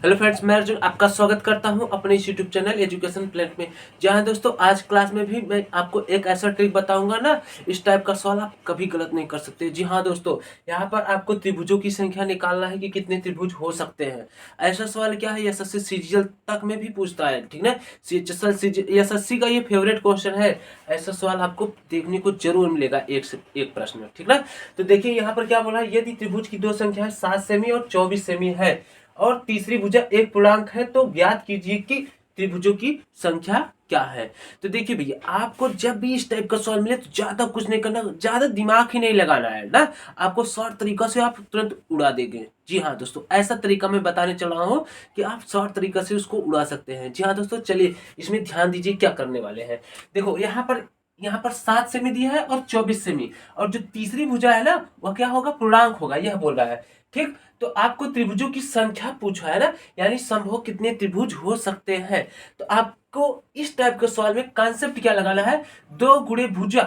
Hello friends, मैं अर्जुन आपका स्वागत करता हूं अपने इस यूट्यूब चैनल एजुकेशन प्लेट में। जहां दोस्तों आज क्लास में भी मैं आपको एक ऐसा ट्रिक बताऊंगा ना, इस टाइप का सवाल आप कभी गलत नहीं कर सकते। जी हाँ दोस्तों, यहां पर आपको त्रिभुजों की संख्या निकालना है कि कितने त्रिभुज हो सकते हैं। ऐसा सवाल क्या है, एसएससी सीजीएल तक में भी पूछता है, ठीक ना। एसएससी का ये फेवरेट क्वेश्चन है। ऐसा सवाल आपको देखने को जरूर मिलेगा एक से एक प्रश्न में, ठीक ना। तो देखिए यहाँ पर क्या बोला है, यदि त्रिभुज की दो संख्या है 7 सेमी और 24 सेमी है और तीसरी भुजा एक पूर्णांक है, तो ज्ञात कीजिए कि त्रिभुजों की संख्या क्या है। तो देखिए भैया, आपको जब भी इस टाइप का सवाल मिले तो ज्यादा कुछ नहीं करना, ज्यादा दिमाग ही नहीं लगाना है ना। आपको शॉर्ट तरीका से आप तुरंत उड़ा देंगे। जी हाँ दोस्तों, ऐसा तरीका मैं बताने चल रहा हूँ कि आप शॉर्ट तरीका से उसको उड़ा सकते हैं। जी हाँ दोस्तों, चलिए इसमें ध्यान दीजिए क्या करने वाले हैं। देखो यहाँ पर 7 सेमी दिया है और 24 सेमी, और जो तीसरी भुजा है ना वह क्या होगा, पूर्णांक होगा, यह बोल रहा है। ठीक, तो आपको त्रिभुजों की संख्या पूछा है ना, यानी संभव कितने त्रिभुज हो सकते हैं। तो आपको इस टाइप के सवाल में कॉन्सेप्ट क्या लगाना है, दो गुणे भुजा।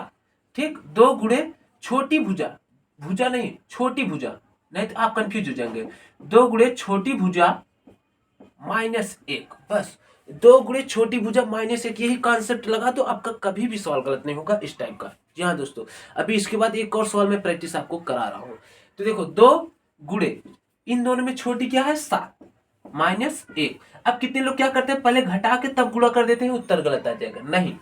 ठीक, दो गुणे छोटी भुजा, भुजा नहीं छोटी भुजा, नहीं तो आप कंफ्यूज हो जाएंगे। दो गुणे छोटी भुजा माइनस एक, बस दो गुणे छोटी भुजा माइनस एक, यही कॉन्सेप्ट लगा तो आपका कभी भी सवाल गलत नहीं होगा इस टाइप का। जी हाँ दोस्तों, अभी इसके बाद एक और सवाल में प्रैक्टिस आपको करा रहा हूं। तो देखो, दो गुणे, इन दोनों में छोटी क्या है 7 माइनस एक। अब कितने लोग क्या करते हैं, पहले घटा के तब गुणा कर देते हैं, उत्तर गलत आ जाएगा। नहीं,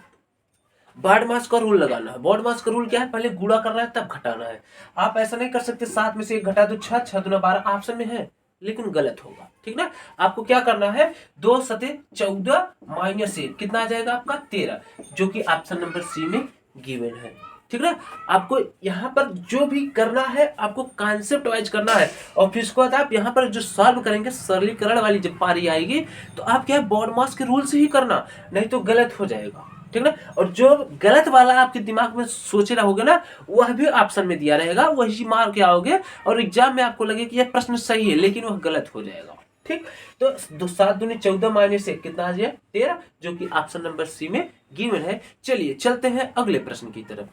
बॉड मास का रूल लगाना है। बॉड मास का रूल क्या है, पहले गुणा करना है तब घटाना है। आप ऐसा नहीं कर सकते 7 में से एक घटा दो, 6 6 दूना 12 ऑप्शन में है, लेकिन गलत होगा। ठीक ना, आपको क्या करना है, 2 सते 14 माइनस एक, कितना आ जाएगा आपका 13, जो कि ऑप्शन नंबर सी में गिवन है। ठीक ना, आपको यहाँ पर जो भी करना है आपको कॉन्सेप्ट वाइज करना है, और फिर उसके बाद आप यहाँ पर जो सॉल्व करेंगे, सरलीकरण वाली जब पारी आएगी तो आप क्या है, बॉड मास के रूल से ही करना, नहीं तो गलत हो जाएगा। ठीक ना, और जो गलत वाला आपके दिमाग में सोचे रहोगे ना, वह भी ऑप्शन में दिया रहेगा, वही मार के आओगे और एग्जाम में आपको लगे कि यह प्रश्न सही है, लेकिन वह गलत हो जाएगा। ठीक, तो 7 दूनी 14 माइनस एक कितना आ जाए 13, जो कि ऑप्शन नंबर सी में गिवन है। चलिए चलते हैं अगले प्रश्न की तरफ।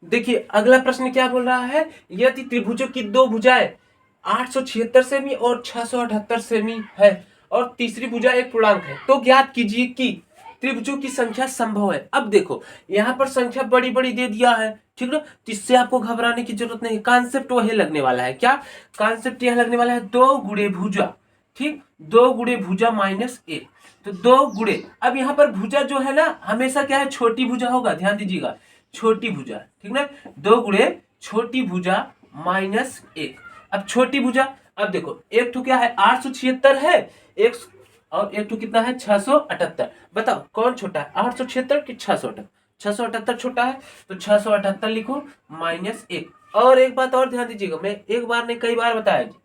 देखिए अगला प्रश्न क्या बोल रहा है, यदि त्रिभुजों की दो भुजाएं 876 सेमी और 678 सेमी है और तीसरी भुजा एक पूर्णांक है, तो ज्ञात कीजिए कि त्रिभुजों की संख्या संभव है। अब देखो यहाँ पर संख्या बड़ी बड़ी दे दिया है, ठीक ना, तो इससे आपको घबराने की जरूरत नहीं। कॉन्सेप्ट वही लगने वाला है, क्या कॉन्सेप्ट यह लगने वाला है, दो गुणे भुजा। ठीक, दो गुणे भुजा माइनस एक, तो दो गुणे, अब यहाँ पर भुजा जो है ना हमेशा क्या है, छोटी भुजा होगा, ध्यान दीजिएगा, छोटी भुजा। ठीक ना, दो गुणे छोटी भुजा माइनस एक। अब छोटी भुजा, अब देखो एक तो क्या है 876 है, एक और एक तो कितना है 678। बताओ कौन छोटा है, 876 कि 678? 678 छोटा है, तो 678 लिखो माइनस एक। और एक बात और ध्यान दीजिएगा, मैं एक बार नहीं कई बार बताया जी,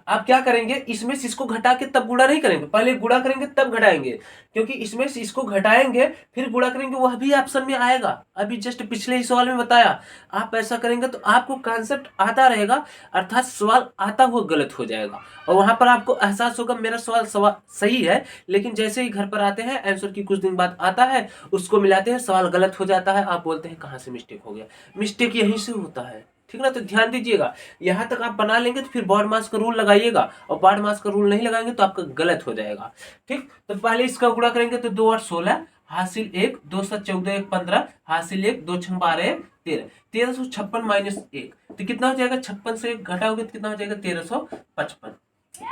आप क्या करेंगे, इसमें से इसको घटा के तब गुणा नहीं करेंगे, पहले गुणा करेंगे तब घटाएंगे, क्योंकि इसमें से इसको घटाएंगे फिर गुणा करेंगे, वह भी ऑप्शन में आएगा। अभी जस्ट पिछले ही सवाल में बताया, आप ऐसा करेंगे तो आपको कॉन्सेप्ट आता रहेगा, अर्थात सवाल आता हुआ गलत हो जाएगा, और वहां पर आपको एहसास होगा मेरा सवाल सही है, लेकिन जैसे ही घर पर आते हैं आंसर की कुछ दिन बाद आता है, उसको मिलाते हैं, सवाल गलत हो जाता है, आप बोलते हैं कहाँ से मिस्टेक हो गया। मिस्टेक यहीं से होता है, ठीक ना। तो ध्यान दीजिएगा, यहां तक आप बना लेंगे तो फिर बॉड मास का रूल लगाइएगा, और बॉड मास का रूल नहीं लगाएंगे तो आपका गलत हो जाएगा। ठीक, तो पहले इसका गुणा करेंगे तो 2 8 16 हासिल 1, 2 7 14 1 15 हासिल 1, 2 6 12 13, 1356 माइनस 1, तो कितना हो जाएगा, 56 से 1 घटाओगे तो कितना हो जाएगा 1355।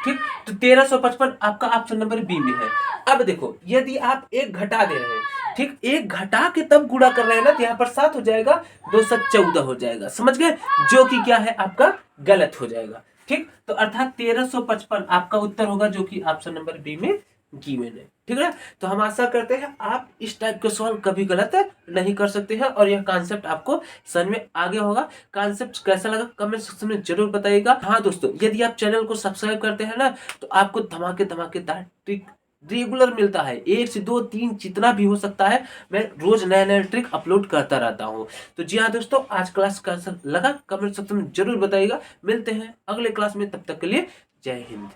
ठीक, तो 1355 आपका ऑप्शन नंबर बी में है। अब देखो यदि आप एक घटा दे रहे हैं, ठीक, एक घटा के तब गुणा कर रहे हैं ना, तो यहाँ पर 7 हो जाएगा, 2 7 14 हो जाएगा, समझ गए, जो कि क्या है आपका गलत हो जाएगा। ठीक, तो अर्थात 1355 आपका उत्तर होगा, जो कि ऑप्शन नंबर बी में गिवन है। ठीक है, तो हम आशा करते हैं आप इस टाइप के सवाल कभी गलत नहीं कर सकते हैं, और यह कॉन्सेप्ट आपको समझ में आ गया होगा। कॉन्सेप्ट कैसा लगा कमेंट सेक्शन में जरूर बताइएगा। हाँ दोस्तों, यदि आप चैनल को सब्सक्राइब करते हैं ना, तो आपको धमाकेदार ट्रिक रेगुलर मिलता है, 1 से 2 3 जितना भी हो सकता है, मैं रोज नया नया ट्रिक अपलोड करता रहता हूँ। तो जी हाँ दोस्तों, आज क्लास कैसा लगा कमेंट सेक्शन में जरूर बताइएगा। मिलते हैं अगले क्लास में, तब तक के लिए जय हिंद।